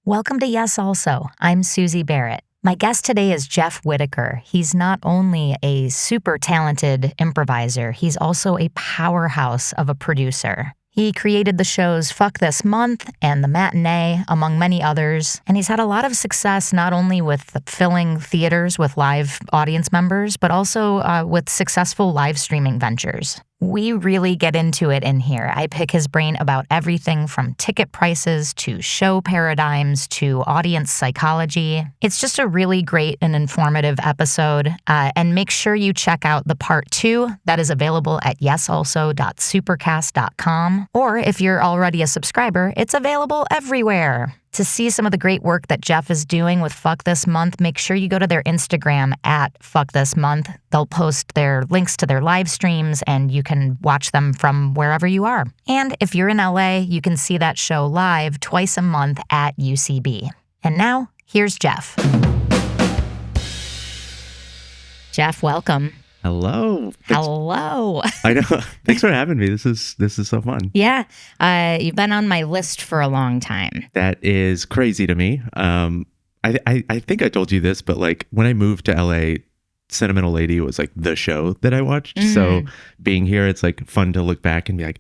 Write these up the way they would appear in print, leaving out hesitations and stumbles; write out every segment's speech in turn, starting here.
Welcome to Yes Also. I'm Suzi Barrett. My guest today is Jeff Whitaker. He's not only a super talented improviser, he's also a powerhouse of a producer. He created the shows Fuck This Month and The Matinee, among many others, and he's had a lot of success not only with filling theaters with live audience members, but also with successful live streaming ventures. We really get into it in here. I pick his brain about everything from ticket prices to show paradigms to audience psychology. It's just a really great and informative episode. And make sure you check out the part 2 that is available at yesalso.supercast.com. Or if you're already a subscriber, it's available everywhere. To see some of the great work that Jeff is doing with Fuck This Month, make sure you go to their Instagram at Fuck This Month. They'll post their links to their live streams and you can watch them from wherever you are. And if you're in LA, you can see that show live twice a month at UCB. And now, here's Jeff. Jeff, welcome. Hello. Hello. I know. Thanks for having me. This is so fun. Yeah. You've been on my list for a long time. That is crazy to me. I think I told you this, but like when I moved to LA, Sentimental Lady was like the show that I watched. Mm-hmm. So being here, it's like fun to look back and be like,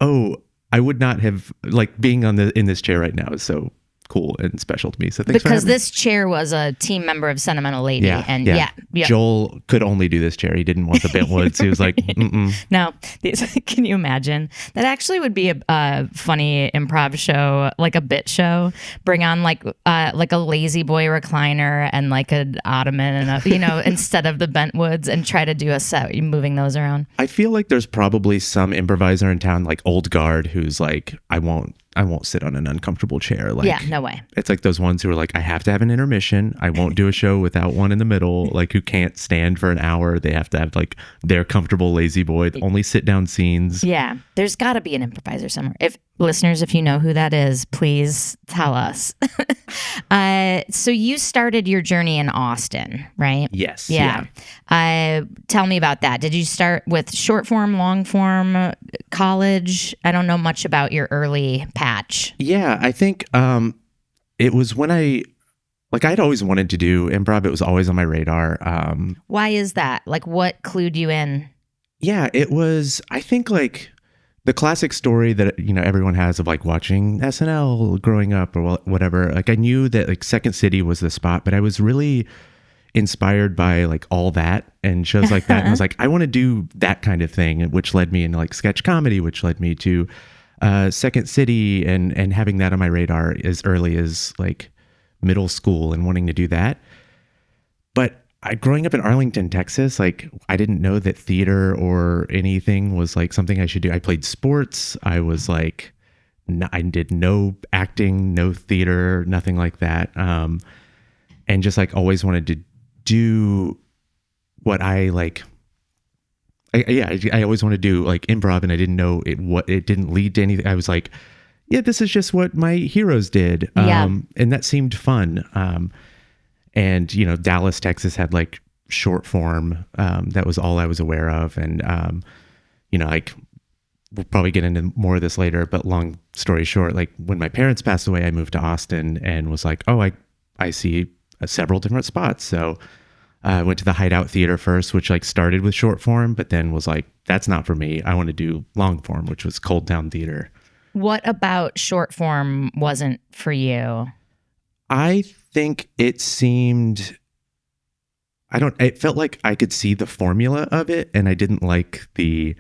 oh, I would not have like being in this chair right now is so cool and special to me. So thanks because for having this chair was a team member of Sentimental Lady. Yeah. Joel could only do this chair. He didn't want the Bentwoods. He was like, mm-mm. No. Can you imagine? That actually would be a funny improv show, like a bit show. Bring on like a lazy boy recliner and like an ottoman and instead of the Bentwoods, and try to do a set moving those around. I feel like there's probably some improviser in town, like Old Guard, who's like, I won't sit on an uncomfortable chair. Like, yeah, no way. It's like those ones who are like, I have to have an intermission. I won't do a show without one in the middle. Like, who can't stand for an hour. They have to have like their comfortable lazy boy, only sit down scenes. Yeah, there's got to be an improviser somewhere. If listeners, if you know who that is, please tell us. So you started your journey in Austin, right? Yes. Yeah. Tell me about that. Did you start with short form, long form, college? I don't know much about your early patch. Yeah, I think it was when I'd always wanted to do improv. It was always on my radar. Why is that? Like, what clued you in? Yeah, it was, I think, like the classic story that, everyone has of like watching SNL growing up or whatever. Like, I knew that like Second City was the spot, but I was really inspired by like All That and shows like that. And I was like, I want to do that kind of thing, which led me into like sketch comedy, which led me to Second City and having that on my radar as early as like middle school and wanting to do that. But growing up in Arlington, Texas, like I didn't know that theater or anything was like something I should do. I played sports. I was like, I did no acting, no theater, nothing like that. And just like always wanted to do what I like. I always wanted to do like improv, and I didn't know it didn't lead to anything. I was like, yeah, this is just what my heroes did. And that seemed fun. And, Dallas, Texas had like short form. That was all I was aware of. And, like we'll probably get into more of this later, but long story short, like when my parents passed away, I moved to Austin and was like, oh, I see several different spots. So I went to the Hideout Theater first, which like started with short form, but then was like, that's not for me. I want to do long form, which was Cold Town Theater. What about short form wasn't for you? I think it felt like I could see the formula of it, and I didn't like that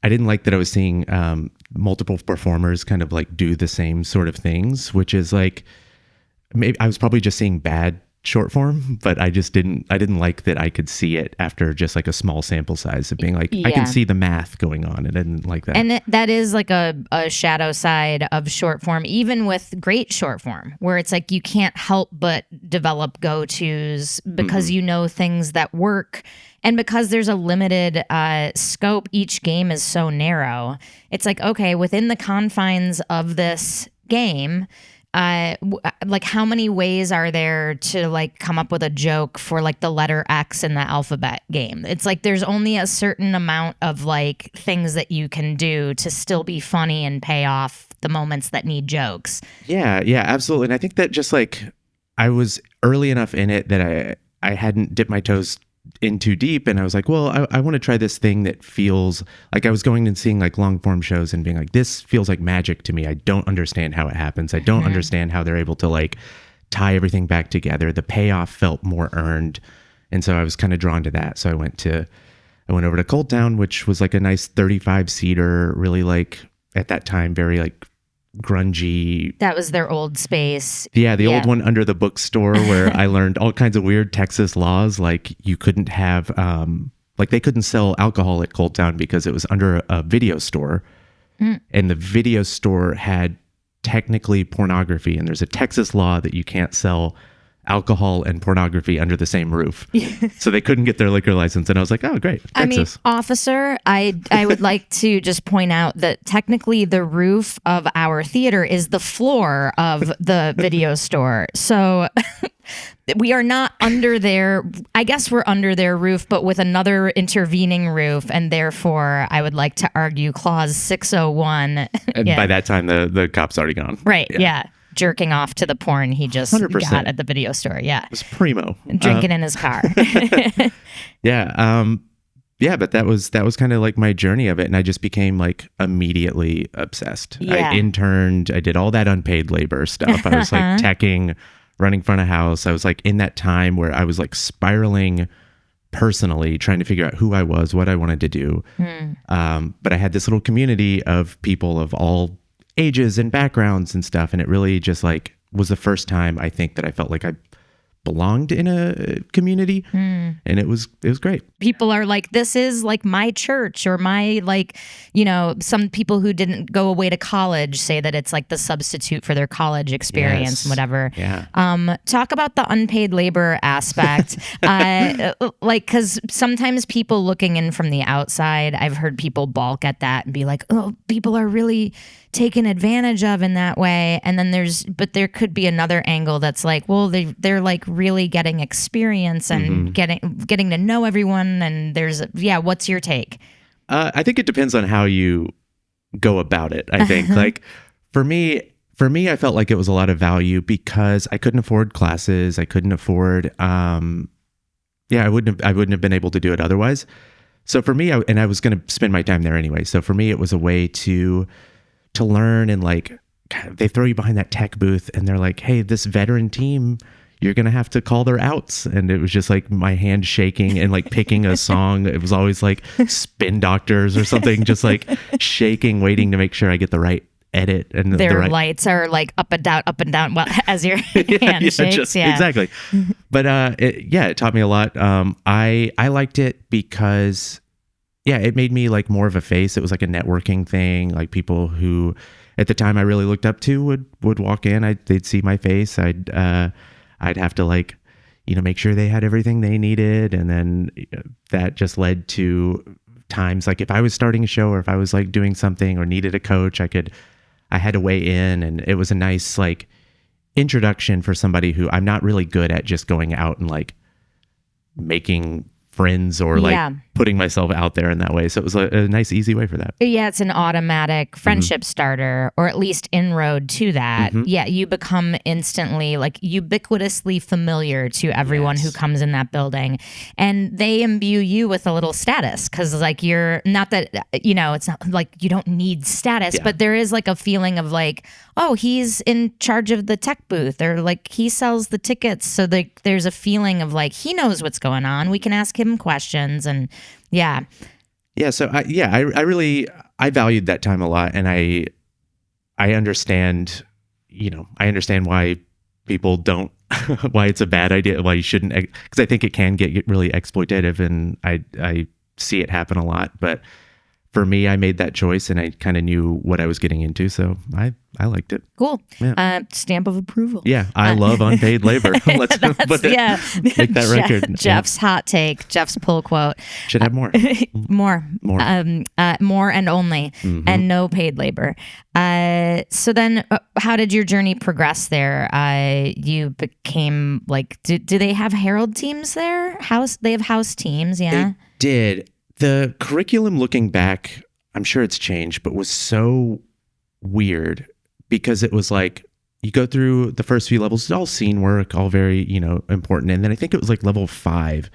I was seeing multiple performers kind of like do the same sort of things, which is like, maybe I was probably just seeing bad short form, but I didn't like that I could see it after just like a small sample size of being like, I can see the math going on, and I didn't like that. And that is like a shadow side of short form, even with great short form, where it's like you can't help but develop go-tos because you know things that work. And because there's a limited scope, each game is so narrow. It's like, okay, within the confines of this game, like how many ways are there to like come up with a joke for like the letter X in the alphabet game? It's like there's only a certain amount of like things that you can do to still be funny and pay off the moments that need jokes. Yeah, absolutely. And I think that just like I was early enough in it that I hadn't dipped my toes in too deep, and I was like, well, I want to try this thing that feels like I was going and seeing like long form shows and being like, this feels like magic to me. I don't understand how it happens. I don't understand how they're able to like tie everything back together. The payoff felt more earned. And so I was kind of drawn to that. So I went over to Cold Town, which was like a nice 35 seater, really like at that time, very like grungy. That was their old space. Yeah, the old one under the bookstore where I learned all kinds of weird Texas laws. Like you couldn't have, like they couldn't sell alcohol at Cold Town because it was under a video store. And the video store had technically pornography. And there's a Texas law that you can't sell alcohol and pornography under the same roof. So they couldn't get their liquor license. And I was like, oh, great. Texas. I mean, officer, I would like to just point out that technically the roof of our theater is the floor of the video store. So we are not under their, I guess we're under their roof, but with another intervening roof. And therefore, I would like to argue clause 601. And by that time, the cop's already gone. Right. Yeah. Jerking off to the porn he just 100%. got at the video store. Yeah. It was primo. Drinking in his car. Yeah. But that was kind of like my journey of it. And I just became like immediately obsessed. Yeah. I interned. I did all that unpaid labor stuff. I was like teching, running front of house. I was like in that time where I was like spiraling personally, trying to figure out who I was, what I wanted to do. But I had this little community of people of all ages and backgrounds and stuff. And it really just like was the first time I think that I felt like I belonged in a community. And it was great. People are like, this is like my church, or my, like, you know, some people who didn't go away to college say that it's like the substitute for their college experience and whatever. Yeah. Talk about the unpaid labor aspect. Like, because sometimes people looking in from the outside, I've heard people balk at that and be like, oh, people are really taken advantage of in that way. And then there could be another angle that's like, well, they're like really getting experience and getting to know everyone. And what's your take? I think it depends on how you go about it. I think like for me, I felt like it was a lot of value because I couldn't afford classes. I couldn't afford, I wouldn't have been able to do it otherwise. So for me, I was going to spend my time there anyway. So for me, it was a way to learn. And like, they throw you behind that tech booth and they're like, hey, this veteran team, you're going to have to call their outs. And it was just like my hand shaking and like picking a song. It was always like Spin Doctors or something, just like shaking, waiting to make sure I get the right edit. And their lights are like up and down well, as your hand shakes. Exactly. But it taught me a lot. I liked it because it made me like more of a face. It was like a networking thing. Like people who at the time I really looked up to would walk in. They'd see my face. I'd have to like, make sure they had everything they needed. And then that just led to times like if I was starting a show or if I was like doing something or needed a coach, I had to weigh in. And it was a nice like introduction for somebody who I'm not really good at just going out and like making friends or like putting myself out there in that way. So it was a nice, easy way for that. Yeah, it's an automatic friendship starter, or at least inroad to that. Yeah, you become instantly like ubiquitously familiar to everyone who comes in that building. And they imbue you with a little status because like you're not that, it's not like you don't need status, but there is like a feeling of like, oh, he's in charge of the tech booth, or like he sells the tickets. So there's a feeling of like, he knows what's going on. We can ask him questions. And so I valued that time a lot. And I understand, I understand why people don't, why it's a bad idea, why you shouldn't, because I think it can get really exploitative, and I see it happen a lot. But for me, I made that choice and I kind of knew what I was getting into. So I liked it. Cool. Yeah. Stamp of approval. Yeah. I love unpaid labor. Let's make that record. Jeff's hot take. Jeff's pull quote. Should have more. More and only, and no paid labor. So then how did your journey progress there? You became like, do they have Herald teams there? They have house teams. Yeah. They did. The curriculum looking back, I'm sure it's changed, but was so weird. because it was like, you go through the first few levels, it's all scene work, all very, important. And then I think it was like level 5.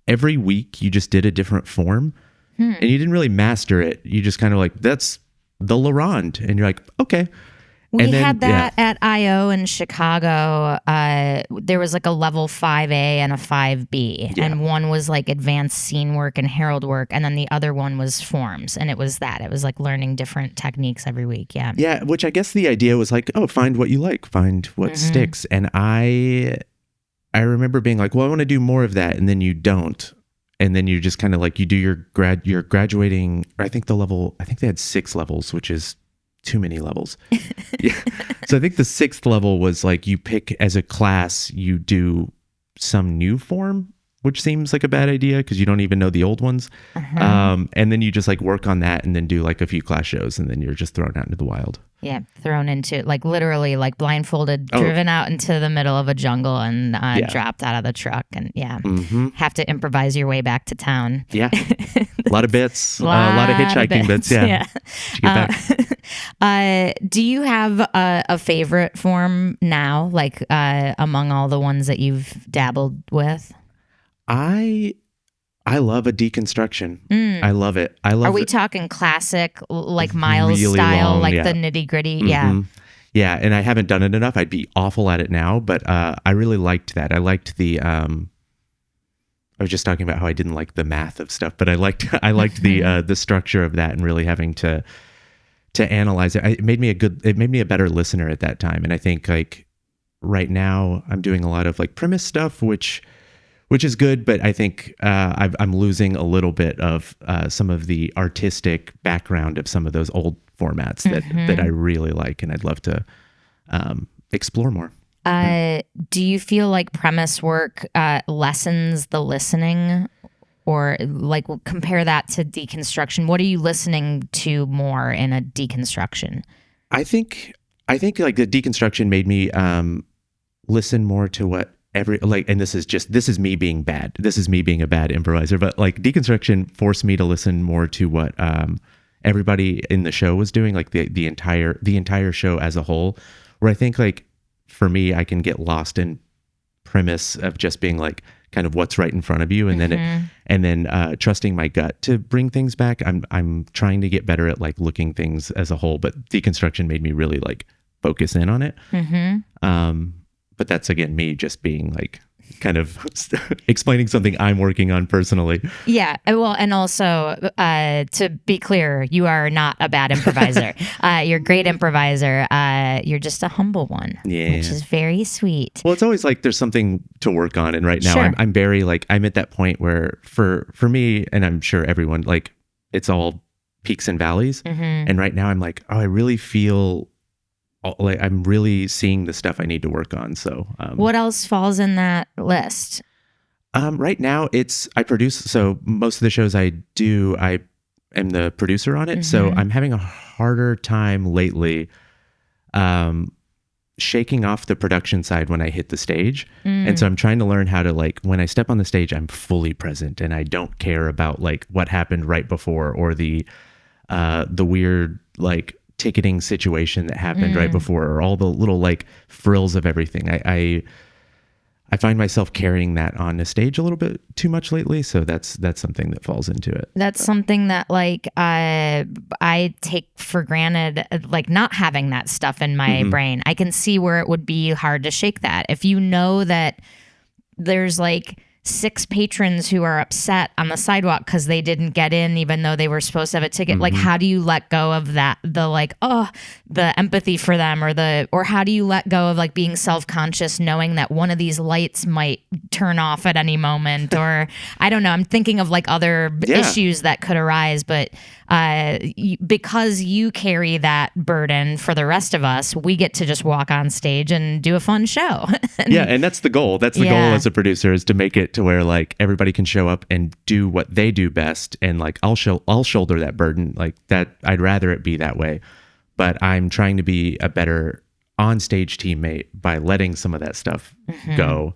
Every week you just did a different form and you didn't really master it. You just kind of like, that's the Laurent. And you're like, okay. We had that at I.O. in Chicago. There was like a level 5A and a 5B. And one was like advanced scene work and herald work. And then the other one was forms. And it was like learning different techniques every week. Yeah. Yeah. Which I guess the idea was like, oh, find what you like, find what sticks. And I remember being like, well, I want to do more of that. And then you don't. And then you just kind of like, you do your graduating, I think they had 6 levels, which is too many levels. Yeah. So I think the 6th level was like, you pick as a class, you do some new form, which seems like a bad idea because you don't even know the old ones. And then you just like work on that and then do like a few class shows and then you're just thrown out into the wild. Yeah, thrown into like literally like blindfolded, driven out into the middle of a jungle and dropped out of the truck and have to improvise your way back to town. Yeah, a lot of bits, a lot of hitchhiking bits. Yeah. Do you have a favorite form now, like among all the ones that you've dabbled with? I love a deconstruction. I love it. Are we talking classic, like Miles really style, long, like the nitty gritty? Yeah. Yeah. And I haven't done it enough. I'd be awful at it now, but I really liked that. I liked the, I was just talking about how I didn't like the math of stuff, but I liked the structure of that and really having to analyze it. It made me a better listener at that time. And I think like right now I'm doing a lot of like premise stuff, which is good, but I think I'm losing a little bit of some of the artistic background of some of those old formats that I really like, and I'd love to explore more. Do you feel like premise work lessens the listening, or like compare that to deconstruction? What are you listening to more in a deconstruction? I think like the deconstruction made me listen more to what and this is me being bad. This is me being a bad improviser, but like deconstruction forced me to listen more to what everybody in the show was doing, like the entire show as a whole, where I think like for me, I can get lost in premise of just being like kind of what's right in front of you. And then trusting my gut to bring things back. I'm trying to get better at like looking things as a whole, but deconstruction made me really like focus in on it. But that's, again, me just being like kind of explaining something I'm working on personally. Yeah. Well, and also to be clear, you are not a bad improviser. You're a great improviser. You're just a humble one, which is very sweet. Well, it's always like there's something to work on. And right now I'm very like, I'm at that point where for me, and I'm sure everyone, like it's all peaks and valleys. And right now I'm like, oh, I really feel like I'm really seeing the stuff I need to work on. So what else falls in that list? Right now I produce. So most of the shows I do, I am the producer on it. So I'm having a harder time lately shaking off the production side when I hit the stage. And so I'm trying to learn how to like, when I step on the stage, I'm fully present and I don't care about like what happened right before or the weird like ticketing situation that happened right before, or all the little like frills of everything. I find myself carrying that on the stage a little bit too much lately. So that's something that falls into it. That's something that like I take for granted, like not having that stuff in my brain. I can see where it would be hard to shake that. If you know that there's like 6 patrons who are upset on the sidewalk because they didn't get in even though they were supposed to have a ticket. Like, how do you let go of that? The like, the empathy for them, or how do you let go of like being self-conscious knowing that one of these lights might turn off at any moment, or I don't know. I'm thinking of like other issues that could arise, but because you carry that burden for the rest of us, we get to just walk on stage and do a fun show. And that's the goal. That's the goal as a producer, is to make it to where like everybody can show up and do what they do best, and like I'll shoulder that burden. Like that, I'd rather it be that way, but I'm trying to be a better on-stage teammate by letting some of that stuff go.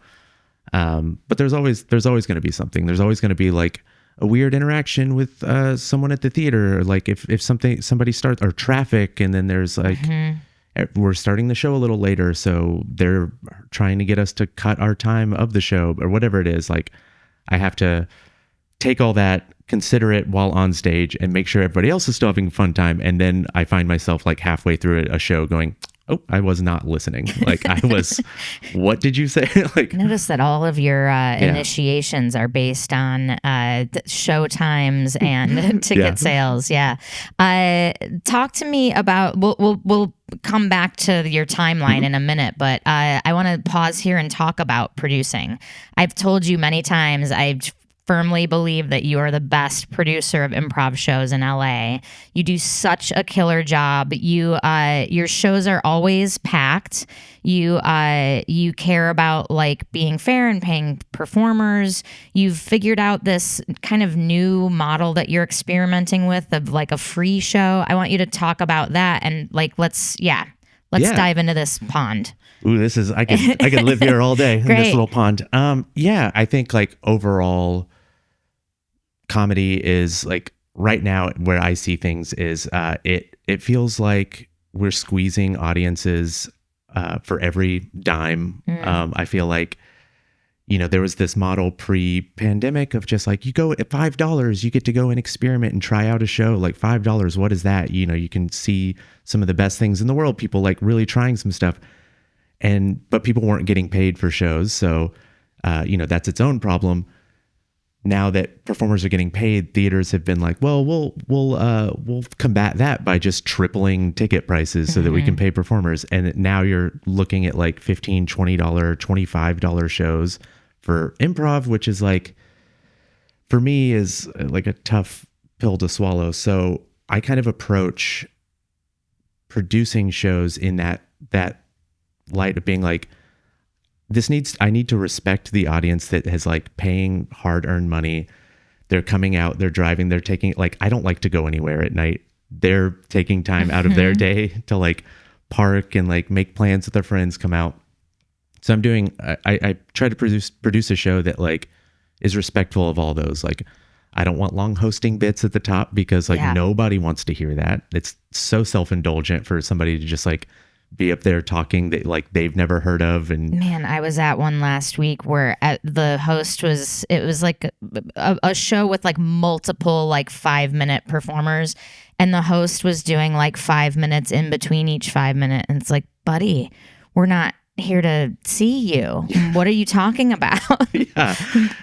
But there's always going to be something. There's always going to be like a weird interaction with someone at the theater, or like if somebody starts, or traffic, and then there's like we're starting the show a little later, so they're trying to get us to cut our time of the show or whatever it is. Like, I have to take all that, consider it while on stage, and make sure everybody else is still having a fun time. And then I find myself like halfway through a show going, oh, I was not listening. Like, I was, what did you say? Like, Notice that all of your initiations are based on show times and ticket sales. Yeah. Talk to me about, we'll come back to your timeline in a minute, but I want to pause here and talk about producing. I've told you many times, I've firmly believe that you are the best producer of improv shows in LA. You do such a killer job. Your shows are always packed. You care about like being fair and paying performers. You've figured out this kind of new model that you're experimenting with of like a free show. I want you to talk about that and like let's dive into this pond. Ooh, this is I could live here all day in this little pond. I think like overall comedy is like right now where I see things is it feels like we're squeezing audiences for every dime. I feel like, there was this model pre-pandemic of just like, you go at $5, you get to go and experiment and try out a show. Like $5, what is that? You can see some of the best things in the world, people like really trying some stuff. But people weren't getting paid for shows. So, that's its own problem. Now that performers are getting paid, theaters have been like, well, we'll combat that by just tripling ticket prices so that we can pay performers. And now you're looking at like $15, $20, $25 shows for improv, which is like, for me, is like a tough pill to swallow. So I kind of approach producing shows in that light of being like, I need to respect the audience that is like paying hard-earned money. They're coming out, they're driving, they're taking, like, I don't like to go anywhere at night. They're taking time out of their day to like park and like make plans with their friends, come out. So I try to produce a show that like is respectful of all those. Like, I don't want long hosting bits at the top because like nobody wants to hear that. It's so self-indulgent for somebody to just like be up there talking that like they've never heard of. And man, I was at one last week where the host was like a show with like multiple like 5-minute performers, and the host was doing like 5 minutes in between each 5 minute, and it's like, buddy, we're not here to see you. What are you talking about?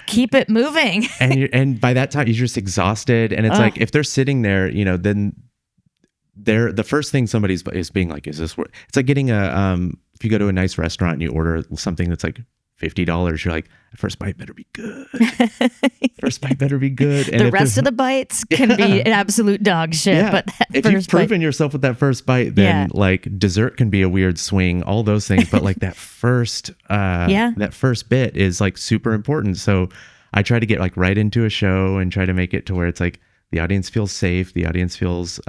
Keep it moving. and by that time you're just exhausted, and it's like if they're sitting there, then the first thing somebody is being like, is this worth? It's like getting if you go to a nice restaurant and you order something that's like $50, you're like, first bite better be good. First bite better be good. And the rest of the bites can be an absolute dog shit. But if you've proven yourself with that first bite, then like dessert can be a weird swing, all those things. But like that first bit is like super important. So I try to get like right into a show and try to make it to where it's like the audience feels safe. The audience feels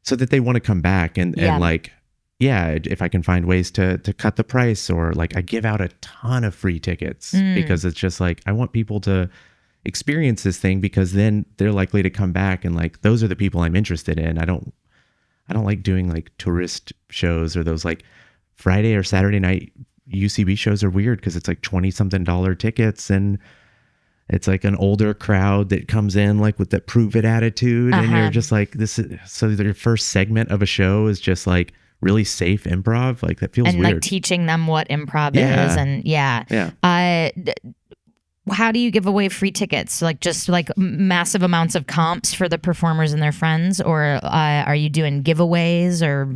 so that they want to come back and like, if I can find ways to cut the price, or like I give out a ton of free tickets because it's just like, I want people to experience this thing because then they're likely to come back, and like, those are the people I'm interested in. I don't like doing like tourist shows or those like Friday or Saturday night UCB shows are weird because it's like $20-something tickets, and it's like an older crowd that comes in like with that prove it attitude. And you're just like, this is, so your first segment of a show is just like really safe improv. Like that feels weird. And like teaching them what improv is. And how do you give away free tickets? Like just like massive amounts of comps for the performers and their friends, or are you doing giveaways or?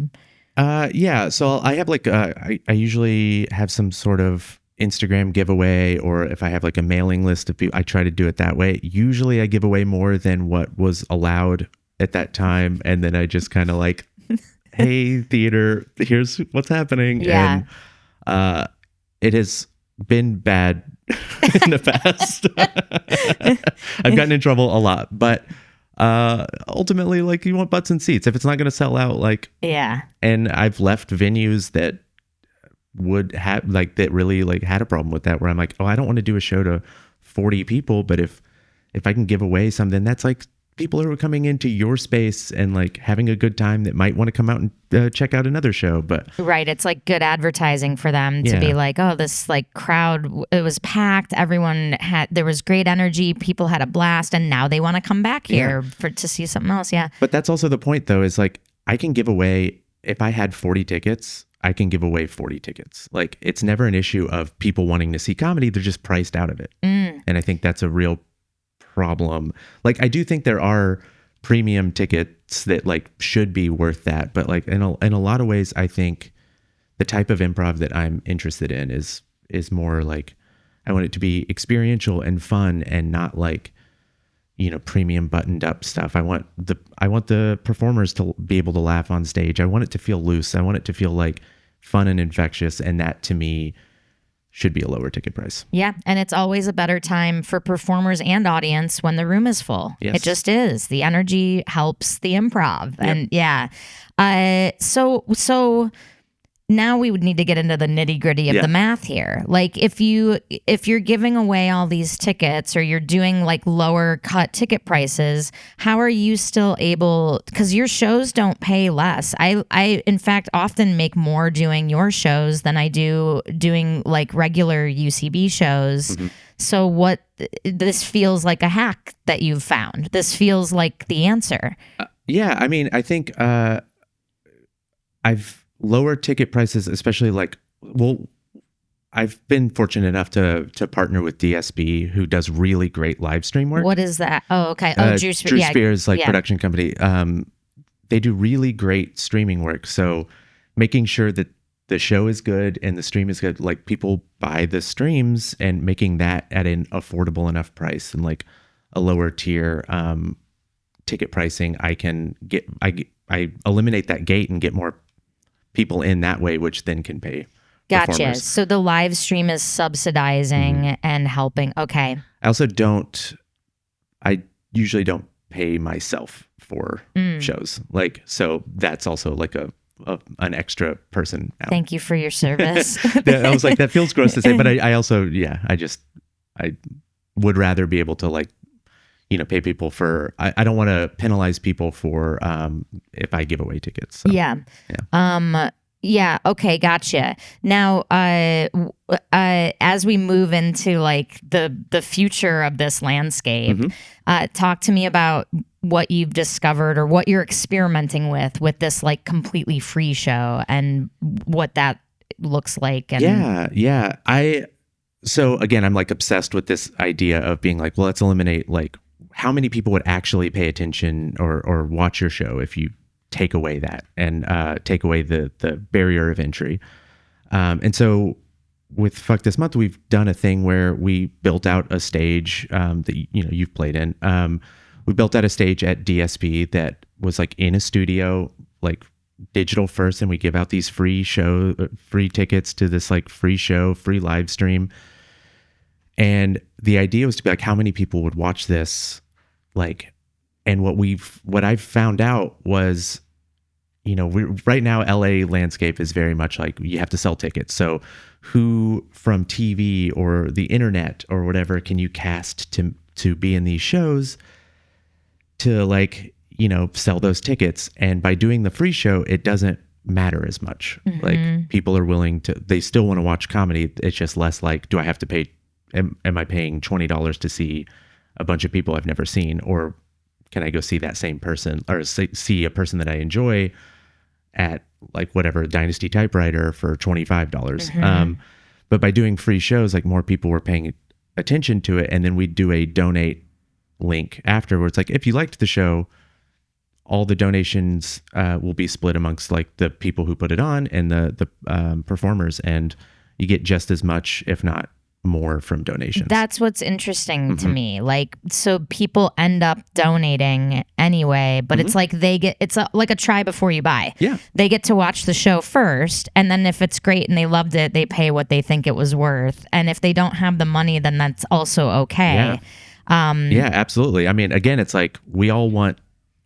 So I have like, I usually have some sort of Instagram giveaway, or if I have like a mailing list of people, I try to do it that way. Usually I give away more than what was allowed at that time. And then I just kind of like, hey, theater, here's what's happening. And it has been bad in the past. I've gotten in trouble a lot, but ultimately, like, you want butts and seats. If it's not going to sell out, like, and I've left venues that would have like that really like had a problem with that, where I'm like, oh, I don't want to do a show to 40 people, but if I can give away something that's like people who are coming into your space and like having a good time that might want to come out and check out another show. But right, it's like good advertising for them to be like, oh, this like crowd, it was packed. There was great energy. People had a blast, and now they want to come back here to see something else. Yeah. But that's also the point, though, is like I can give away, if I had 40 tickets, I can give away 40 tickets. Like it's never an issue of people wanting to see comedy. They're just priced out of it. And I think that's a real problem. Like I do think there are premium tickets that like should be worth that, but like in a lot of ways, I think the type of improv that I'm interested in is more like I want it to be experiential and fun and not like, you know, premium buttoned up stuff. I want the performers to be able to laugh on stage. I want it to feel loose. I want it to feel like fun and infectious, and that to me should be a lower ticket price. Yeah, and it's always a better time for performers and audience when the room is full. Yes. It just is. The energy helps the improv. And so now we would need to get into the nitty-gritty of the math here. Like if you're giving away all these tickets or you're doing like lower cut ticket prices, how are you still able, because your shows don't pay less. I in fact often make more doing your shows than I do doing like regular UCB shows. So this feels like a hack that you've found. This feels like the answer. Yeah, I mean, I think I've lower ticket prices, especially like, well, I've been fortunate enough to partner with DSB, who does really great live stream work. What is that? Oh, okay. Drew Spears, like production company. They do really great streaming work. So making sure that the show is good and the stream is good, like people buy the streams, and making that at an affordable enough price and like a lower tier ticket pricing, I eliminate that gate and get more people in that way, which then can pay Gotcha. performers. So the live stream is subsidizing and helping. Okay. I usually don't pay myself for shows. Like, so that's also like an extra person out. Thank you for your service. I was like, that feels gross to say, but I also, I would rather be able to like, you know, pay people for, I don't want to penalize people for if I give away tickets. So, yeah. Okay. Gotcha. Now, as we move into like the future of this landscape, talk to me about what you've discovered or what you're experimenting with this like completely free show and what that looks like. And So again, I'm like obsessed with this idea of being like, well, let's eliminate like how many people would actually pay attention or watch your show if you take away that and take away the barrier of entry. And so with Fuck This Month, we've done a thing where we built out a stage that you've played in. We built out a stage at DSP that was like in a studio, like digital first, and we give out these free tickets to this like free show, free live stream. And the idea was to be like, how many people would watch this? Like, and what I've found out was, you know, right now LA landscape is very much like you have to sell tickets. So who from TV or the internet or whatever can you cast to be in these shows to like, you know, sell those tickets? And by doing the free show, it doesn't matter as much. Like people are willing to, they still want to watch comedy. It's just less like, do I have to pay, am I paying $20 to see a bunch of people I've never seen, or can I go see that same person or see a person that I enjoy at like whatever Dynasty Typewriter for $25. But by doing free shows, like more people were paying attention to it. And then we'd do a donate link afterwards. Like if you liked the show, all the donations will be split amongst like the people who put it on and the performers, and you get just as much, if not more, from donations. That's what's interesting to me. Like, so people end up donating anyway, but it's like it's like a try before you buy. Yeah. They get to watch the show first, and then if it's great and they loved it, they pay what they think it was worth. And if they don't have the money, then that's also okay. Yeah, absolutely. I mean, again, it's like we all want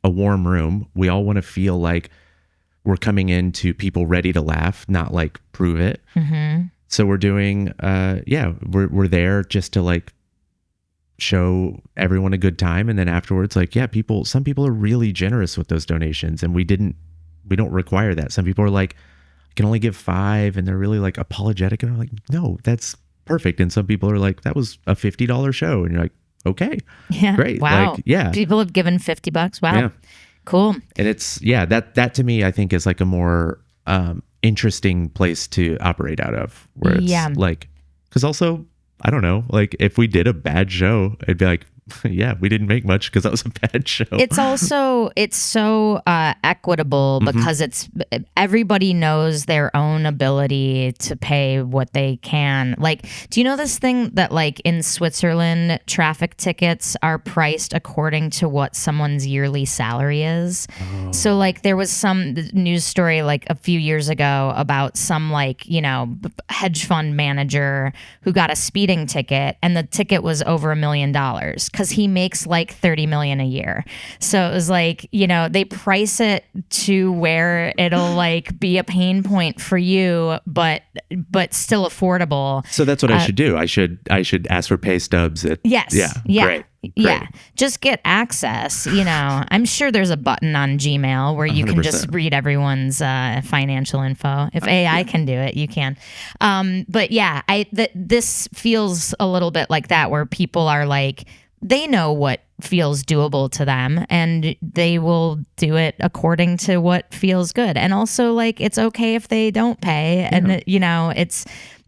a warm room. We all want to feel like we're coming into people ready to laugh, not like prove it. So we're doing, we're there just to like show everyone a good time. And then afterwards, like, yeah, some people are really generous with those donations, and we don't require that. Some people are like, I can only give 5, and they're really like apologetic, and I'm like, no, that's perfect. And some people are like, that was a $50 show, and you're like, okay, yeah, great. Wow. Like, yeah, people have given $50. Wow. Yeah. Cool. And it's, that to me, I think is like a more interesting place to operate out of, where it's like, because also, I don't know, like if we did a bad show, it'd be like, yeah, we didn't make much because that was a bad show. It's so equitable because everybody knows their own ability to pay what they can. Like, do you know this thing that like in Switzerland, traffic tickets are priced according to what someone's yearly salary is? Oh. So like there was some news story like a few years ago about some like, hedge fund manager who got a speeding ticket, and the ticket was over $1 million. Because he makes like $30 million a year. So it was like, they price it to where it'll like be a pain point for you, but still affordable. So that's what I should do. I should ask for pay stubs. Yes. Yeah. Great. Yeah. Just get access. I'm sure there's a button on Gmail where you 100%. Can just read everyone's financial info. If AI can do it, you can. But yeah, this feels a little bit like that, where people are like, they know what feels doable to them, and they will do it according to what feels good. And also, like, it's okay if they don't pay. Yeah. And, it's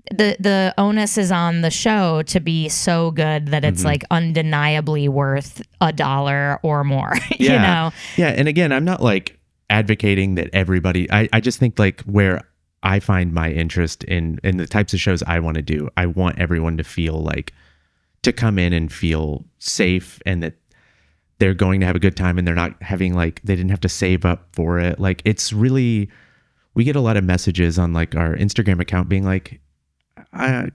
the onus is on the show to be so good that it's like undeniably worth $1 or more, Yeah. And again, I'm not like advocating that everybody, I just think like where I find my interest in the types of shows I want to do, I want everyone to feel like, to come in and feel safe, and that they're going to have a good time, and they're not having like, they didn't have to save up for it. Like, it's really, we get a lot of messages on like our Instagram account being like, I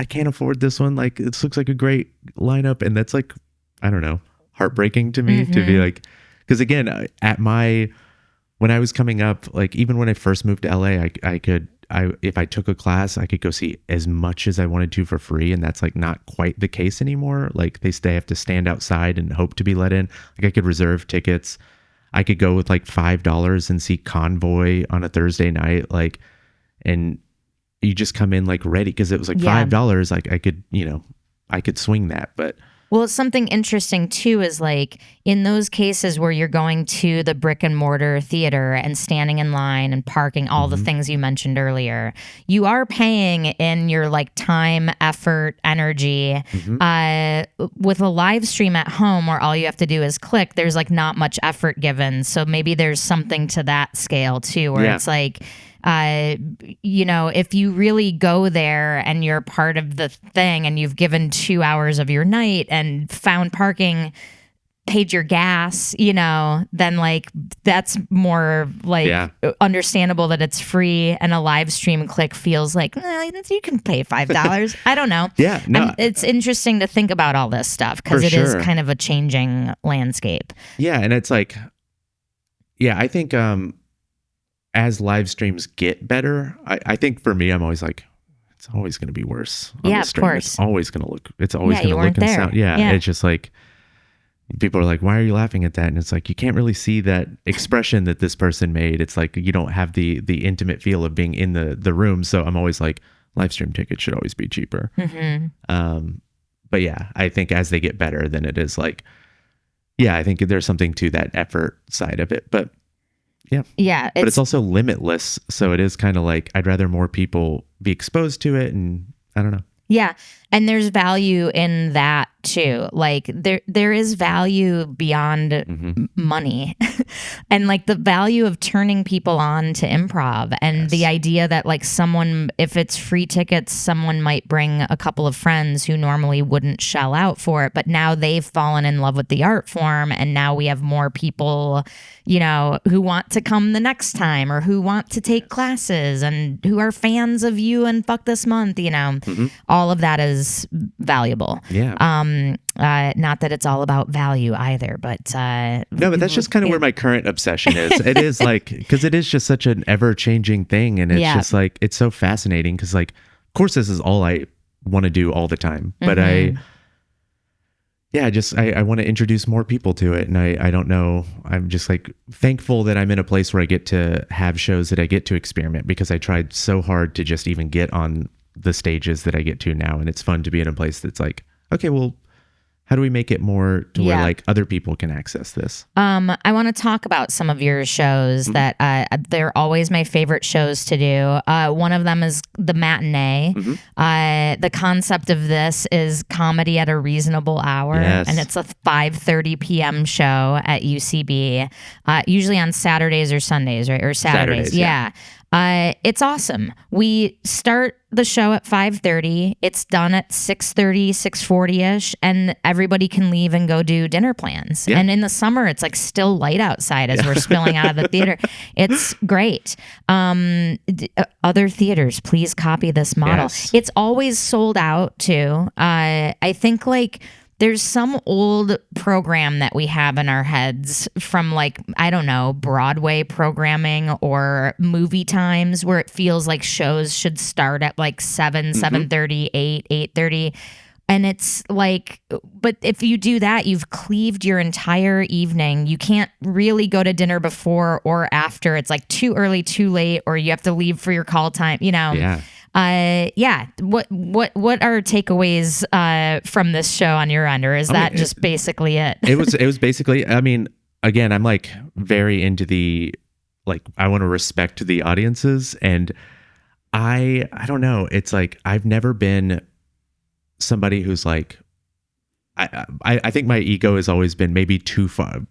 can't afford this one. Like, this looks like a great lineup. And that's like, I don't know, heartbreaking to me to be like, because again, when I was coming up, like even when I first moved to LA, if I took a class, I could go see as much as I wanted to for free. And that's like not quite the case anymore. Like they have to stand outside and hope to be let in. Like I could reserve tickets. I could go with like $5 and see Convoy on a Thursday night. Like, and you just come in like ready, because it was like $5. Like I could swing that. But well, something interesting too is like in those cases where you're going to the brick and mortar theater and standing in line and parking, all the things you mentioned earlier, you are paying in your like time, effort, energy. With a live stream at home where all you have to do is click, there's like not much effort given. So maybe there's something to that scale too, where it's like, if you really go there and you're part of the thing and you've given 2 hours of your night and found parking, paid your gas, then like that's more like understandable that it's free, and a live stream click feels like you can pay $5. I don't know. Yeah, no. And it's interesting to think about all this stuff because it is kind of a changing landscape. Yeah, and it's like, I think as live streams get better, I think for me, I'm always like, it's always going to be worse. Yeah, of course. It's always going to look and sound. Yeah, it's just like, people are like, why are you laughing at that? And it's like, you can't really see that expression that this person made. It's like, you don't have the intimate feel of being in the room. So I'm always like, live stream tickets should always be cheaper. But yeah, I think as they get better, then it is like, I think there's something to that effort side of it. But yeah, but it's also limitless. So it is kind of like, I'd rather more people be exposed to it, and I don't know. Yeah. And there's value in that too. Like there is value beyond money and like the value of turning people on to improv, and the idea that like someone, if it's free tickets, someone might bring a couple of friends who normally wouldn't shell out for it, but now they've fallen in love with the art form. And now we have more people, who want to come the next time, or who want to take classes, and who are fans of you and Fuck This Month, all of that is valuable. Not that it's all about value either, but no, but that's just kind of where my current obsession is. It is like, because it is just such an ever-changing thing, and it's just like, it's so fascinating because like, of course this is all I want to do all the time, but I want to introduce more people to it. And I don't know, I'm just like thankful that I'm in a place where I get to have shows that I get to experiment, because I tried so hard to just even get on the stages that I get to now. And it's fun to be in a place that's like, okay, well, how do we make it more to where like other people can access this? I want to talk about some of your shows that they're always my favorite shows to do. One of them is the matinee. The concept of this is comedy at a reasonable hour, and it's a 5:30 p.m. show at UCB, usually on Saturdays or Sundays, right? Or Saturdays. Yeah. It's awesome. We start the show at 5:30. It's done at 6:30, 6:40ish, and everybody can leave and go do dinner plans. And in the summer, it's like still light outside as we're spilling out of the theater. It's great. Other theaters, please copy this model. It's always sold out too. I think like there's some old program that we have in our heads from like, I don't know, Broadway programming or movie times where it feels like shows should start at like 7, 7:30, 8, 8:30. And it's like, but if you do that, you've cleaved your entire evening. You can't really go to dinner before or after. It's like too early, too late, or you have to leave for your call time, you know? What are takeaways from this show on your end, or is that just basically it? It was basically, I mean, again, I'm like very into the, like, I want to respect the audiences, and I don't know. It's like, I've never been somebody who's like, I think my ego has always been maybe too far,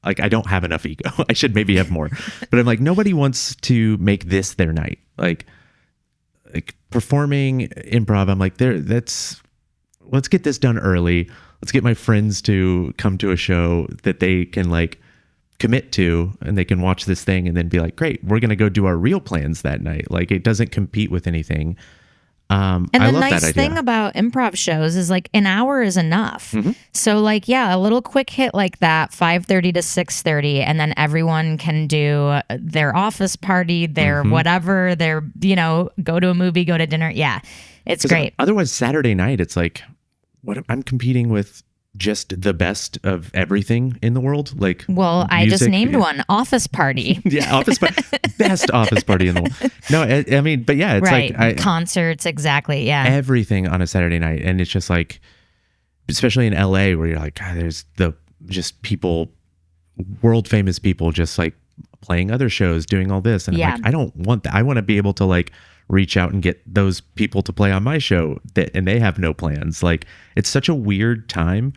like I don't have enough ego. I should maybe have more, but I'm like, nobody wants to make this their night. Like performing improv, I'm like, let's get this done early. Let's get my friends to come to a show that they can like commit to, and they can watch this thing and then be like, great, we're going to go do our real plans that night. Like it doesn't compete with anything. And the nice thing about improv shows is like an hour is enough. So like, yeah, a little quick hit like that, 5:30 to 6:30, and then everyone can do their office party, their whatever, their, you know, go to a movie, go to dinner. Yeah, it's great. Otherwise, Saturday night, it's like, what I'm competing with just the best of everything in the world. Like, well, I just named one, Office Party. Office party, best office party in the world. No, I mean, but yeah, it's like concerts, exactly. Yeah, everything on a Saturday night, and it's just like, especially in LA, where you're like, God, there's just people, world famous people, just like playing other shows, doing all this, and I'm like, I don't want that. I want to be able to like reach out and get those people to play on my show and they have no plans. Like it's such a weird time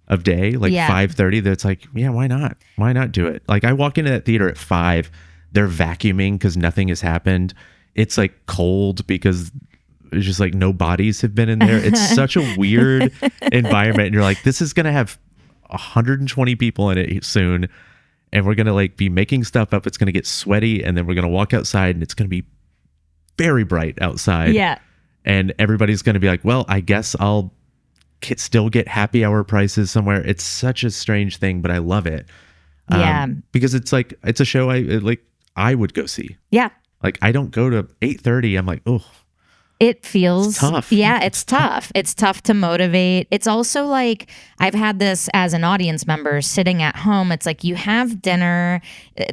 of day, like 5:30, that's like, yeah, why not do it? Like I walk into that theater at 5, they're vacuuming because nothing has happened. It's like cold because it's just like no bodies have been in there. It's such a weird environment, and you're like, this is gonna have 120 people in it soon, and we're gonna like be making stuff up. It's gonna get sweaty, and then we're gonna walk outside and it's gonna be very bright outside. Yeah. And everybody's going to be like, well, I guess I'll still get happy hour prices somewhere. It's such a strange thing, but I love it. Because it's like, it's a show I would go see. Yeah. Like I don't go to 8:30. I'm like, oh, it feels it's tough. Yeah, it's tough. It's tough to motivate. It's also like, I've had this as an audience member sitting at home. It's like you have dinner,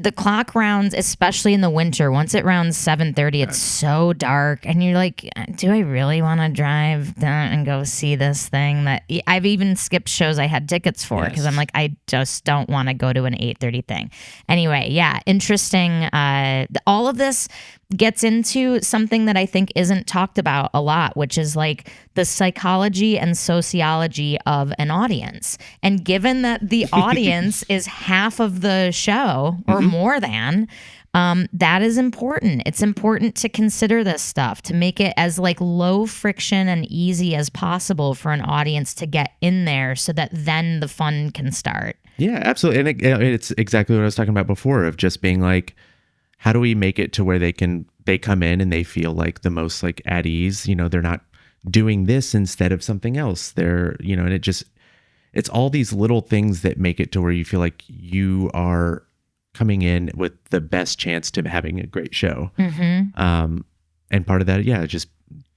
the clock rounds, especially in the winter, once it rounds 7:30, it's so dark. And you're like, do I really want to drive down and go see this thing that I've even skipped shows I had tickets for because I'm like, I just don't want to go to an 8:30 thing. Anyway, yeah, interesting. All of this gets into something that I think isn't talked about a lot, which is like the psychology and sociology of an audience. And given that the audience is half of the show or more than, that is important. It's important to consider this stuff, to make it as like low friction and easy as possible for an audience to get in there so that then the fun can start. Yeah, absolutely. And it's exactly what I was talking about before, of just being like, how do we make it to where they come in and they feel like the most like at ease, you know, they're not doing this instead of something else. They're, you know, and it's all these little things that make it to where you feel like you are coming in with the best chance to having a great show. And part of that, just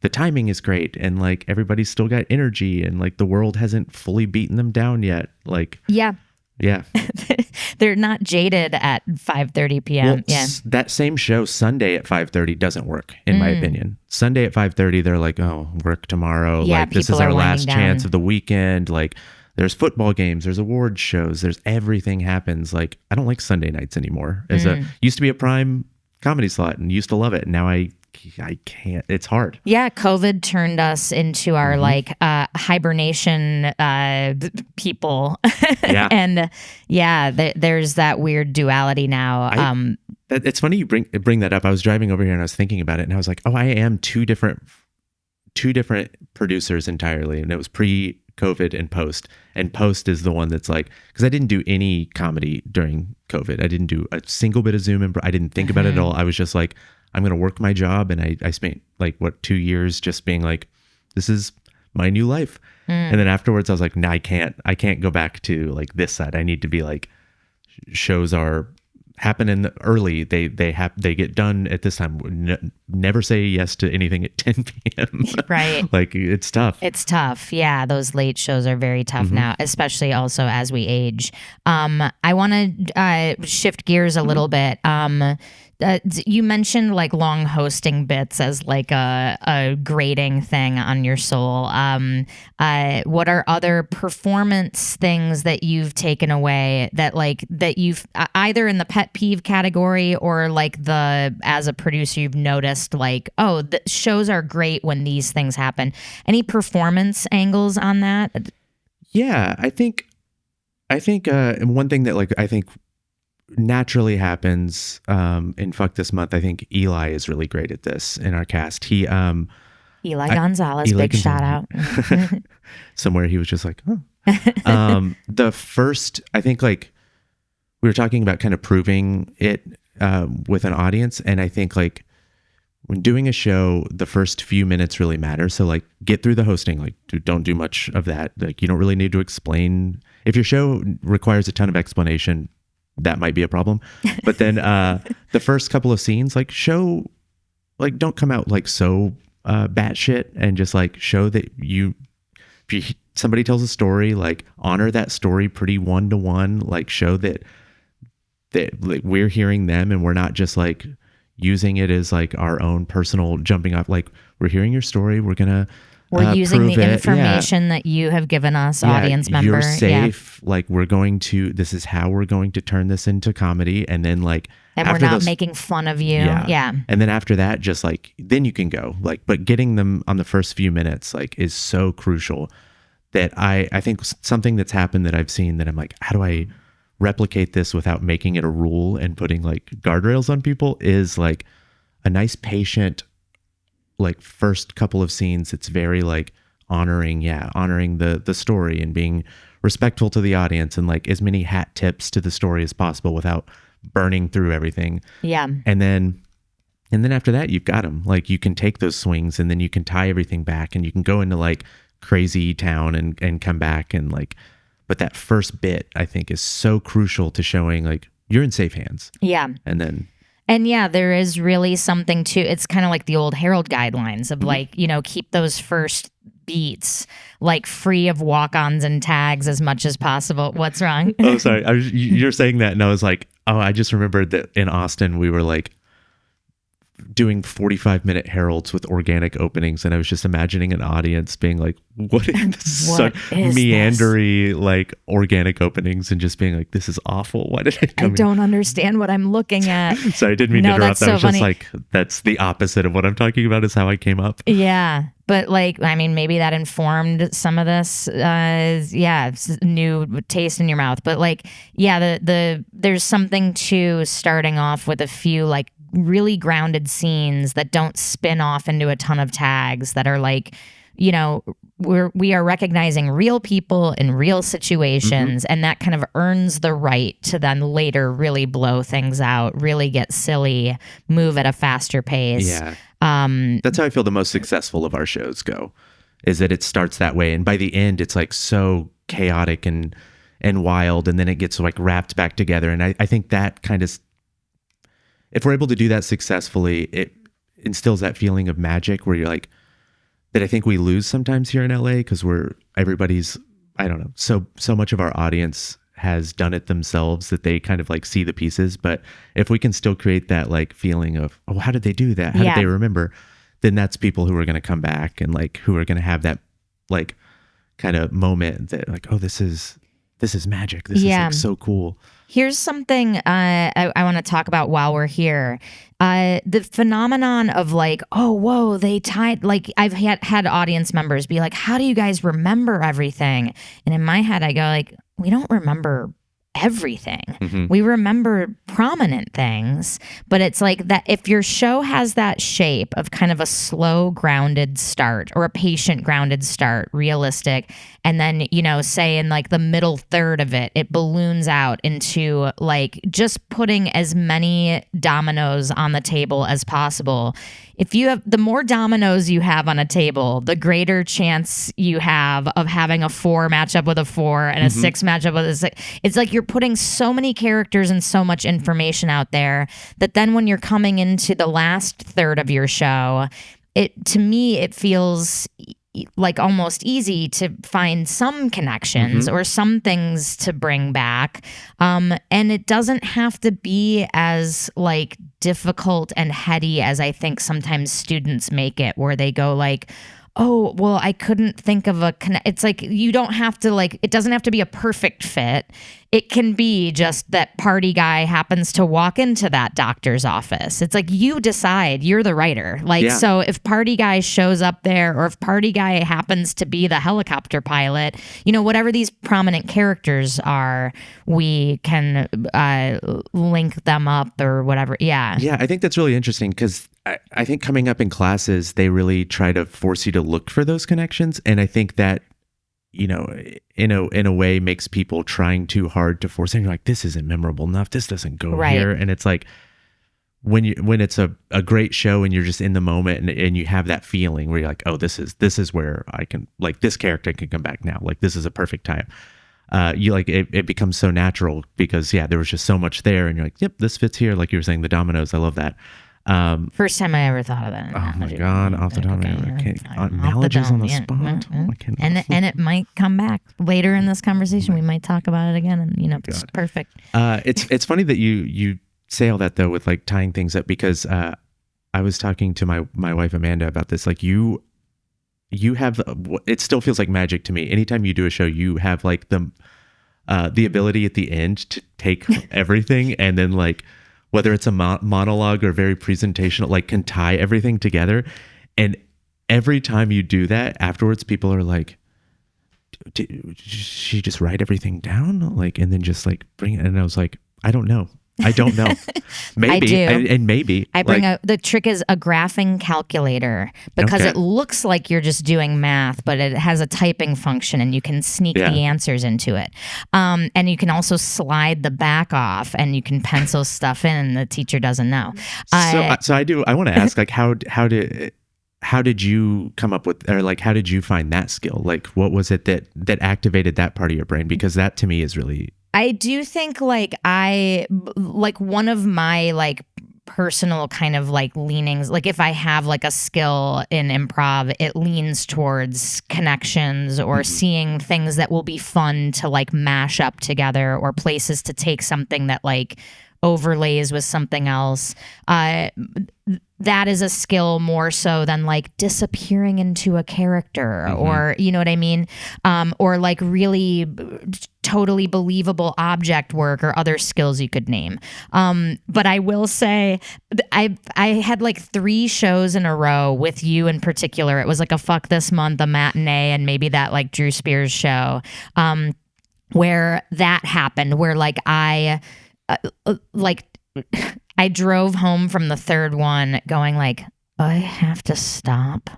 the timing is great and like everybody's still got energy and like the world hasn't fully beaten them down yet. Like, yeah. They're not jaded at 5:30 p.m. Well, that same show Sunday at 5:30 doesn't work in my opinion. Sunday at 5:30 they're like, oh, work tomorrow. Yeah, like this is our last chance of the weekend. Like there's football games, there's award shows, there's everything happens. Like I don't like Sunday nights anymore. Used to be a prime comedy slot and used to love it. Now I can't. It's hard. Yeah, COVID turned us into our like hibernation people. Yeah. And there's that weird duality now. It's funny you bring that up. I was driving over here and I was thinking about it and I was like, oh, I am two different producers entirely. And it was pre-COVID and post. And post is the one that's like, because I didn't do any comedy during COVID. I didn't do a single bit of Zoom. I didn't think about it at all. I was just like, I'm going to work my job. And I spent like 2 years just being like, this is my new life. And then afterwards I was like, no, I can't go back to like this side. I need to be like, shows are happening early. They get done at this time. Never say yes to anything at 10 p.m. Right. Like it's tough. It's tough. Yeah. Those late shows are very tough now, especially also as we age. I want to shift gears a little bit. You mentioned like long hosting bits as like a grating thing on your soul. What are other performance things that you've taken away that you've either in the pet peeve category or like as a producer you've noticed like, oh, the shows are great when these things happen. Any performance angles on that? Yeah, I think one thing that like I think naturally happens in Fuck This Month. I think Eli is really great at this in our cast. Eli Gonzalez, big shout out. Somewhere he was just like, oh. The first, I think like we were talking about kind of proving it with an audience. And I think like when doing a show, the first few minutes really matter. So like get through the hosting, like don't do much of that. Like you don't really need to explain. If your show requires a ton of explanation, that might be a problem. But then the first couple of scenes, like show, like don't come out like so batshit and just like show that if somebody tells a story, like honor that story pretty one-to-one, like show that like we're hearing them and we're not just like using it as like our own personal jumping off. Like we're hearing your story. We're using the information that you have given us, audience member. You're safe. Yeah. Like this is how we're going to turn this into comedy. And then like, and we're not making fun of you. Yeah. And then after that, just like, then you can go like, but getting them on the first few minutes, like is so crucial that I think something that's happened that I've seen that I'm like, how do I replicate this without making it a rule and putting like guardrails on people is like a nice patient, like first couple of scenes. It's very like honoring the story and being respectful to the audience and like as many hat tips to the story as possible without burning through everything. Yeah. And then after that, you've got them. Like you can take those swings and then you can tie everything back and you can go into like crazy town and come back and like, but that first bit I think is so crucial to showing like you're in safe hands. Yeah. And yeah, there is really something to, it's kind of like the old Herald guidelines of like, keep those first beats like free of walk-ons and tags as much as possible. What's wrong? Oh, sorry. You're saying that and I was like, oh, I just remembered that in Austin we were like doing 45-minute Heralds with organic openings and I was just imagining an audience being like, what is meandery like organic openings and just being like, this is awful. Why did I come don't understand what I'm looking at. Sorry, I didn't mean to interrupt. That was funny. Just like, that's the opposite of what I'm talking about is how I came up. Yeah. But like, I mean, maybe that informed some of this, new taste in your mouth. But like, yeah, there's something to starting off with a few like really grounded scenes that don't spin off into a ton of tags that are like, we are recognizing real people in real situations, and that kind of earns the right to then later really blow things out, really get silly, move at a faster pace. Yeah. That's how I feel the most successful of our shows go, is that it starts that way. And by the end, it's like so chaotic and wild. And then it gets like wrapped back together. And I think that kind of, if we're able to do that successfully, it instills that feeling of magic where you're like, I think we lose sometimes here in LA because everybody's, I don't know, so much of our audience has done it themselves that they kind of like see the pieces. But if we can still create that like feeling of, oh, how did they do that? How did they remember? Then that's people who are going to come back and like who are going to have that like kind of moment that like, oh, this is magic. This is like so cool. Here's something I want to talk about while we're here. The phenomenon of like, oh, whoa, they tied, like I've had audience members be like, how do you guys remember everything? And in my head, I go like, we don't remember everything. Mm-hmm. We remember prominent things, but it's like that if your show has that shape of kind of a slow grounded start or a patient grounded start, realistic, and then, you know, say in like the middle third of it, it balloons out into like just putting as many dominoes on the table as possible. If you have, the more dominoes you have on a table, the greater chance you have of having a 4 match up with a 4 and a 6 match up with a 6. It's like you're putting so many characters and so much information out there that then when you're coming into the last third of your show, to me, it feels like almost easy to find some connections or some things to bring back. And it doesn't have to be as like difficult and heady as I think sometimes students make it, where they go like, oh, well, I couldn't think of it's like, you don't have to like, it doesn't have to be a perfect fit. It can be just that party guy happens to walk into that doctor's office. It's like, you decide, you're the writer. Like, so if party guy shows up there, or if party guy happens to be the helicopter pilot, you know, whatever these prominent characters are, we can link them up or whatever. Yeah. Yeah. I think that's really interesting because I think coming up in classes, they really try to force you to look for those connections. And I think that, you know, in a way makes people trying too hard to force it. And you're like, this isn't memorable enough. This doesn't go here. And it's like, when it's a great show and you're just in the moment and you have that feeling where you're like, oh, this is where I can, like, this character can come back now. Like, this is a perfect time. You like, it becomes so natural because there was just so much there. And you're like, yep, this fits here. Like you were saying, the dominoes. I love that. First time I ever thought of that. Oh my God, off the top of my head. Analogies on the spot. And it might come back later in this conversation. We might talk about it again, and you know, it's perfect. It's funny that you say all that though, with like tying things up, because I was talking to my wife Amanda about this. Like you have, it still feels like magic to me. Anytime you do a show, you have like the ability at the end to take everything and then like, whether it's a monologue or very presentational, like can tie everything together. And every time you do that, afterwards, people are like, did she just write everything down? Like, and then just like bring it. And I was like, I don't know. Maybe. I do. And maybe. I bring the trick is a graphing calculator, because it looks like you're just doing math, but it has a typing function and you can sneak the answers into it. And you can also slide the back off and you can pencil stuff in and the teacher doesn't know. So I want to ask, like, how did you come up with, or like, how did you find that skill? Like, what was it that activated that part of your brain? Because that to me is really... I do think like one of my like personal kind of like leanings, like if I have like a skill in improv, it leans towards connections or seeing things that will be fun to like mash up together, or places to take something that like overlays with something else. That is a skill more so than like disappearing into a character, or you know what I mean? Or like really totally believable object work, or other skills you could name. But I will say I had like 3 shows in a row with you in particular. It was like a Fuck This Month, a matinee, and maybe that like Drew Spears show, where that happened, where like I drove home from the third one going like, I have to stop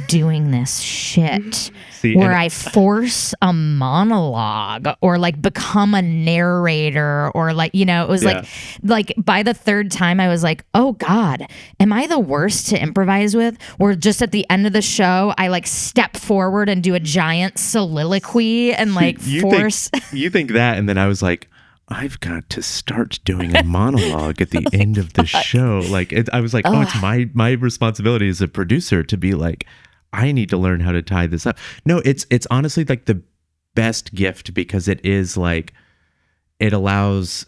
doing this shit where I force a monologue or like become a narrator, or like, you know, it was like by the third time I was like, oh God, am I the worst to improvise with? Or just at the end of the show, I like step forward and do a giant soliloquy and like force. You think that, and then I was like, I've got to start doing a monologue at the end of the show. Like, I was like, oh, it's my responsibility as a producer to be like, I need to learn how to tie this up. No, it's honestly like the best gift, because it is like, it was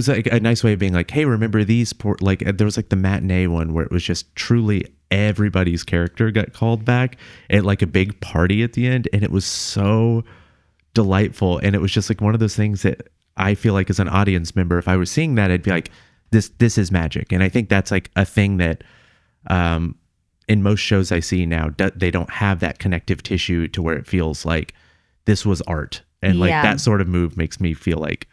like a nice way of being like, hey, remember these like there was like the matinee one where it was just truly everybody's character got called back at like a big party at the end, and it was so delightful. And it was just like one of those things that I feel like as an audience member, if I was seeing that, I'd be like, this is magic. And I think that's like a thing that in most shows I see now, they don't have that connective tissue to where it feels like this was art. And like that sort of move makes me feel like,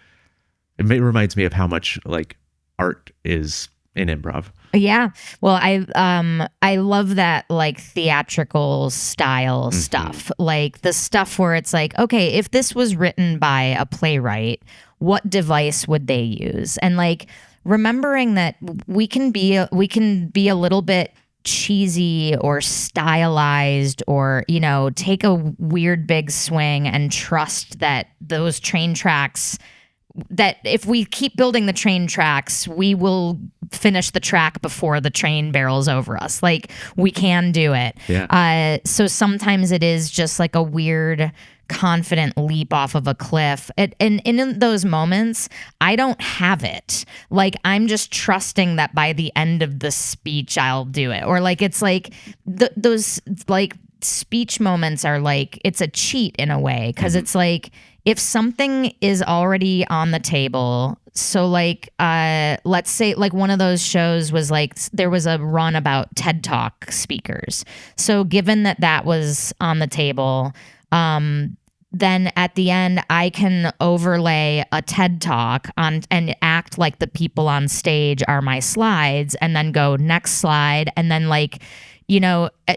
it reminds me of how much like art is in improv. Yeah. Well, I love that like theatrical style stuff, like the stuff where it's like, okay, if this was written by a playwright, what device would they use? And like remembering that we can be a little bit cheesy or stylized, or take a weird big swing and trust that those train tracks, that if we keep building the train tracks, we will finish the track before the train barrels over us. Like we can do it. Yeah. So sometimes it is just like a weird, confident leap off of a cliff. And in those moments, I don't have it. Like I'm just trusting that by the end of the speech, I'll do it. Or like, it's like those like speech moments are like, it's a cheat in a way. 'Cause it's like, if something is already on the table, so like let's say like one of those shows was like there was a run about TED Talk speakers. So given that was on the table, then at the end I can overlay a TED Talk on and act like the people on stage are my slides, and then go next slide, and then like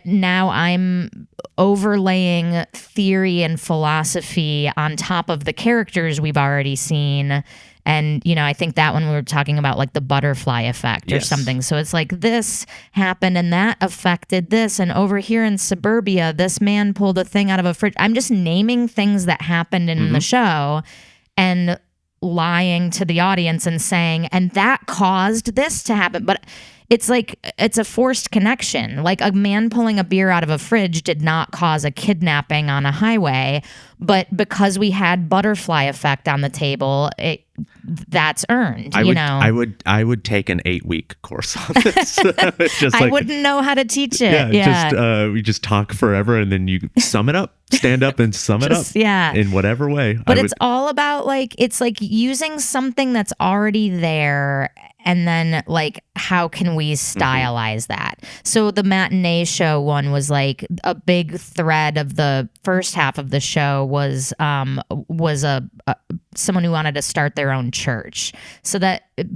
now I'm overlaying theory and philosophy on top of the characters we've already seen. And, I think that one we were talking about like the butterfly effect or something. So it's like this happened and that affected this. And over here in suburbia, this man pulled a thing out of a fridge. I'm just naming things that happened in the show and lying to the audience and saying, and that caused this to happen. But it's like, it's a forced connection. Like a man pulling a beer out of a fridge did not cause a kidnapping on a highway, but because we had butterfly effect on the table, that's earned. I would take an 8-week course on this. Just I wouldn't know how to teach it. Yeah. We just talk forever, and then you sum it up, stand up and sum it up. Yeah. In whatever way. But it's all about like, it's like using something that's already there, and then like, how can we stylize that? So the matinee show one was like a big thread of the first half of the show was someone who wanted to start their own church,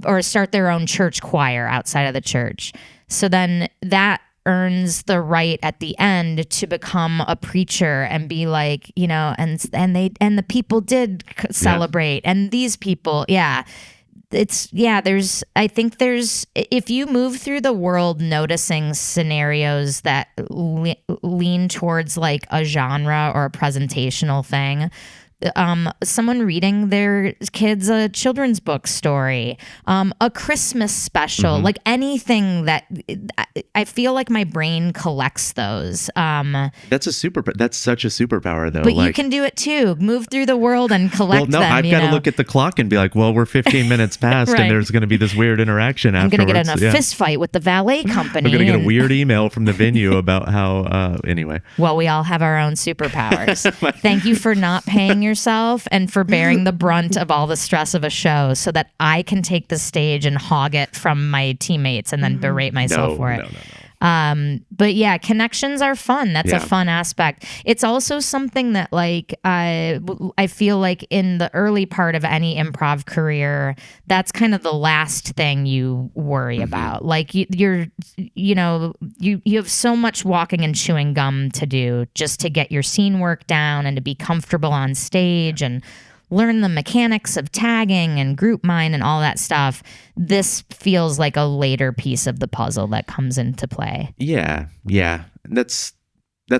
or start their own church choir outside of the church. So then that earns the right at the end to become a preacher and be like, and the people did celebrate, and these people, I think there's, if you move through the world noticing scenarios that lean towards like a genre or a presentational thing, someone reading their kids a children's book story, a Christmas special, like anything that I feel like my brain collects those. That's such a superpower though. But like, you can do it too. Move through the world and collect them. I've got to look at the clock and be like, well, we're 15 minutes past right. And there's going to be this weird interaction afterwards. I'm going to get in a fist fight with the valet company. I'm going to get a weird email from the venue about how, anyway. Well, we all have our own superpowers. Thank you for not paying yourself and for bearing the brunt of all the stress of a show so that I can take the stage and hog it from my teammates and then berate myself for it. No. But yeah, connections are fun. That's a fun aspect. It's also something that like I feel like in the early part of any improv career, that's kind of the last thing you worry about. Like you have so much walking and chewing gum to do just to get your scene work down and to be comfortable on stage and learn the mechanics of tagging and group mind and all that stuff. This feels like a later piece of the puzzle that comes into play. Yeah. That's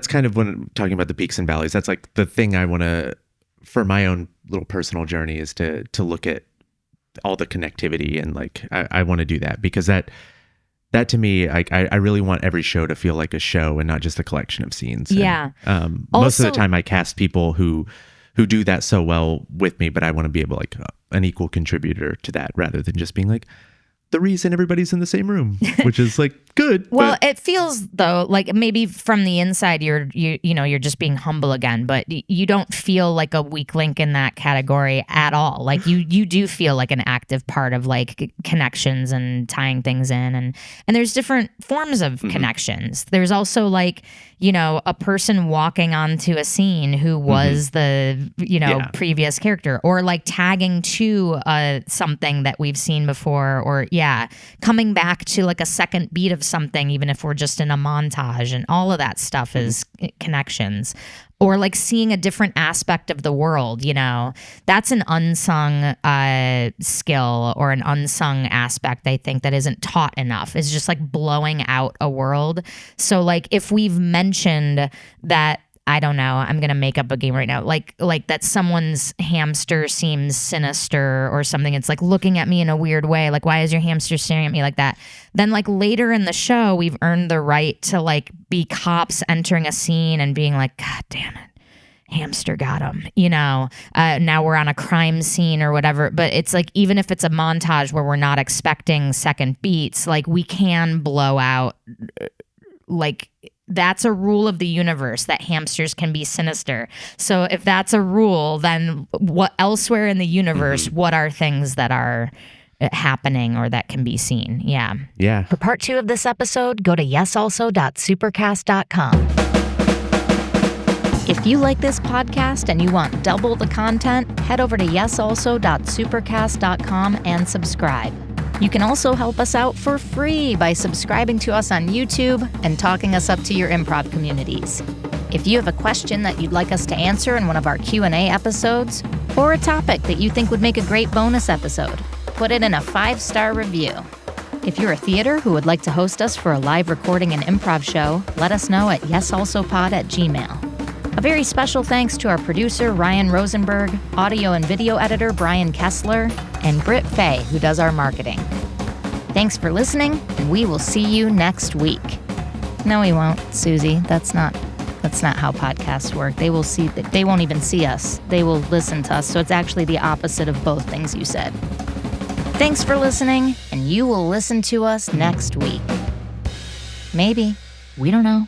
kind of when I'm talking about the peaks and valleys. That's like the thing I want to, for my own little personal journey, is to look at all the connectivity, and like I want to do that because that that to me, I really want every show to feel like a show and not just a collection of scenes. Yeah. And, most of the time I cast people who do that so well with me, but I want to be able like an equal contributor to that rather than just being like the reason everybody's in the same room, which is like good. Well, it feels though like maybe from the inside you're just being humble again, but you don't feel like a weak link in that category at all. Like you do feel like an active part of like connections and tying things in, and there's different forms of connections. There's also like, a person walking onto a scene who was the previous character, or like tagging to something that we've seen before, or coming back to like a second beat of something, even if we're just in a montage, and all of that stuff is connections. Or like seeing a different aspect of the world, that's an unsung skill or an unsung aspect, I think, that isn't taught enough. It's just like blowing out a world. So like if we've mentioned that, I don't know, I'm going to make up a game right now, like that someone's hamster seems sinister or something. It's like looking at me in a weird way. Like, why is your hamster staring at me like that? Then like later in the show, we've earned the right to like be cops entering a scene and being like, God damn it, hamster got him, now we're on a crime scene or whatever. But it's like, even if it's a montage where we're not expecting second beats, like we can blow out, like, that's a rule of the universe that hamsters can be sinister. So if that's a rule, then what elsewhere in the universe, what are things that are happening or that can be seen? Yeah. Yeah. For part 2 of this episode, go to yesalso.supercast.com. If you like this podcast and you want double the content, head over to yesalso.supercast.com and subscribe. You can also help us out for free by subscribing to us on YouTube and talking us up to your improv communities. If you have a question that you'd like us to answer in one of our Q&A episodes, or a topic that you think would make a great bonus episode, put it in a 5-star review. If you're a theater who would like to host us for a live recording and improv show, let us know at yesalsopod@gmail.com. A very special thanks to our producer, Ryan Rosenberg, audio and video editor, Brian Kessler, and Britt Faye, who does our marketing. Thanks for listening, and we will see you next week. No, we won't, Suzi. That's not how podcasts work. They won't even see us. They will listen to us, so it's actually the opposite of both things you said. Thanks for listening, and you will listen to us next week. Maybe. We don't know.